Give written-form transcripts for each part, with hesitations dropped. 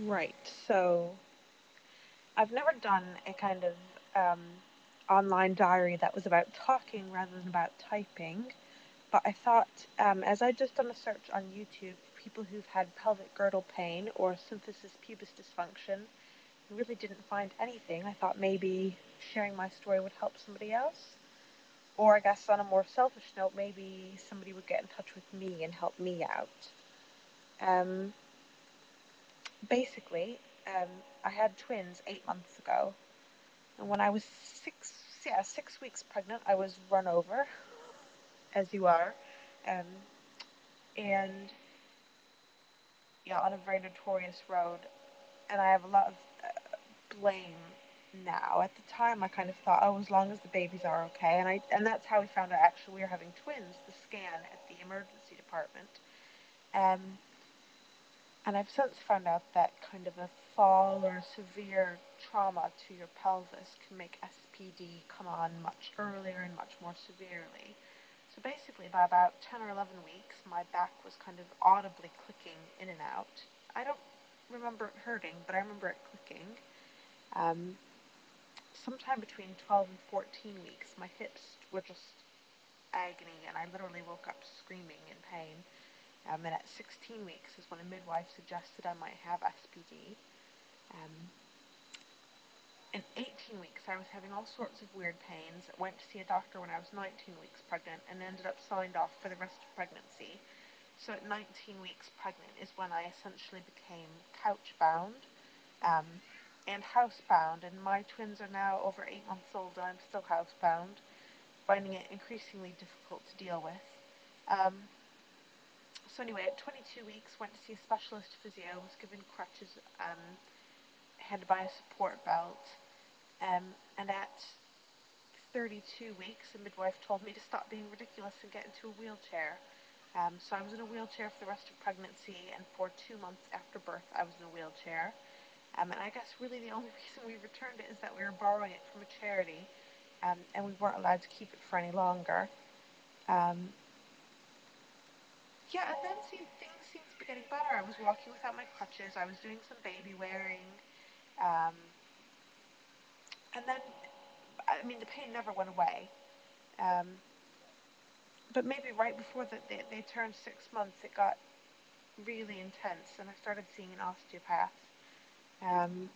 Right. So I've never done a kind of um, online diary that was about talking rather than about typing. But I thought, as I just done a search on YouTube for people who've had pelvic girdle pain or symphysis pubis dysfunction, and really didn't find anything, I thought maybe sharing my story would help somebody else. Or I guess on a more selfish note, maybe somebody would get in touch with me and help me out. Um, basically, I had twins 8 months ago, and when I was 6 weeks pregnant, I was run over, as you are, um, and yeah, on a very notorious road, and I have a lot of blame now. At the time, I kind of thought, oh, as long as the babies are okay, and that's how we found out actually we were having twins. The scan at the emergency department, um, and I've since found out that kind of a fall or severe trauma to your pelvis can make SPD come on much earlier and much more severely. So basically, by about 10 or 11 weeks, my back was kind of audibly clicking in and out. I don't remember it hurting, but I remember it clicking. Um, Sometime between 12 and 14 weeks, my hips were just agony, and I literally woke up screaming in pain. And at 16 weeks is when a midwife suggested I might have SPD. Um, in 18 weeks, I was having all sorts of weird pains. I went to see a doctor when I was 19 weeks pregnant and ended up signed off for the rest of pregnancy. So at 19 weeks pregnant is when I essentially became couch-bound and housebound, and my twins are now over 8 months old and I'm still housebound, finding it increasingly difficult to deal with. Um, so anyway, at 22 weeks, went to see a specialist physio, was given crutches, had to buy a support belt, and at 32 weeks, a midwife told me to stop being ridiculous and get into a wheelchair. So I was in a wheelchair for the rest of pregnancy, and for 2 months after birth, I was in a wheelchair. And I guess really the only reason we returned it is that we were borrowing it from a charity, and we weren't allowed to keep it for any longer. Um, yeah, and then things seemed to be getting better. I was walking without my crutches. I was doing some baby wearing, um, and then I mean the pain never went away. Um, but maybe right before they turned 6 months, it got really intense, and I started seeing an osteopath. Um,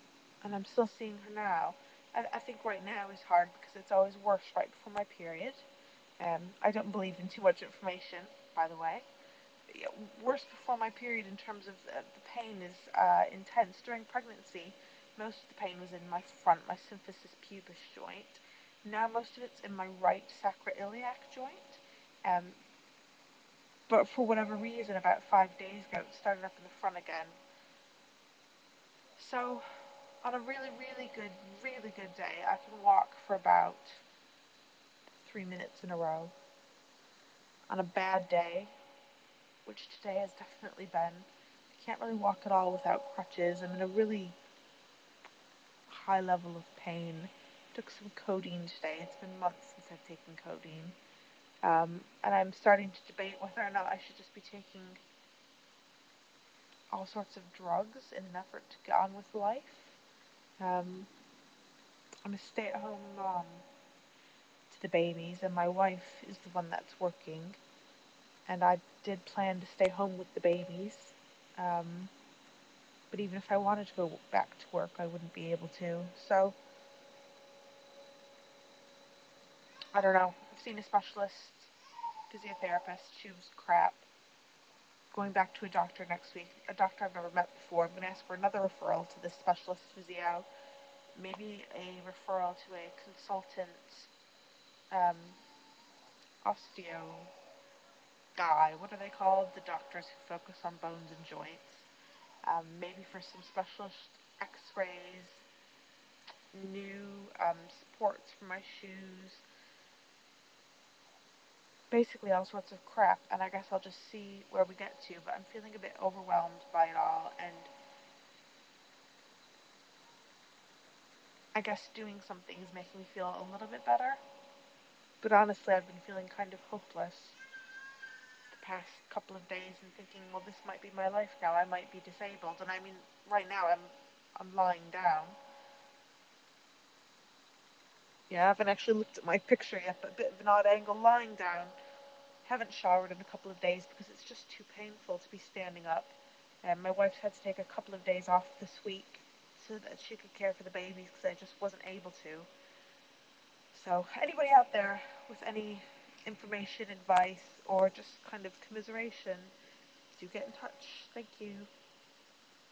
and I'm still seeing her now. I think right now is hard because it's always worse right before my period. I don't believe in too much information, by the way. Yeah, worse before my period in terms of the pain is intense. During pregnancy, most of the pain was in my front, my symphysis pubis joint. Now most of it's in my right sacroiliac joint. Um, but for whatever reason, about 5 days ago, it started up in the front again. So on a really good day, I can walk for about 3 minutes in a row. On a bad day, which today has definitely been, I can't really walk at all without crutches. I'm in a really high level of pain. Took some codeine today. It's been months since I've taken codeine. And I'm starting to debate whether or not I should just be taking all sorts of drugs in an effort to get on with life. Um, I'm a stay-at-home mom to the babies, and my wife is the one that's working. And I did plan to stay home with the babies. Um, but even if I wanted to go back to work, I wouldn't be able to. So I don't know. I've seen a specialist physiotherapist. She was crap. Going back to a doctor next week, a doctor I've never met before. I'm going to ask for another referral to this specialist physio. Maybe a referral to a consultant um, osteo guy. What are they called? The doctors who focus on bones and joints. Maybe for some specialist x-rays, new supports for my shoes, basically all sorts of crap, and I guess I'll just see where we get to, but I'm feeling a bit overwhelmed by it all, and I guess doing something is making me feel a little bit better, but honestly I've been feeling kind of hopeless. past couple of days and thinking, well, this might be my life now. I might be disabled, and I mean, right now I'm lying down. Yeah, I haven't actually looked at my picture yet, but a bit of an odd angle lying down. Haven't showered in a couple of days because it's just too painful to be standing up. And my wife's had to take a couple of days off this week so that she could care for the babies because I just wasn't able to. So, anybody out there with any information, advice, or just kind of commiseration, do get in touch. Thank you.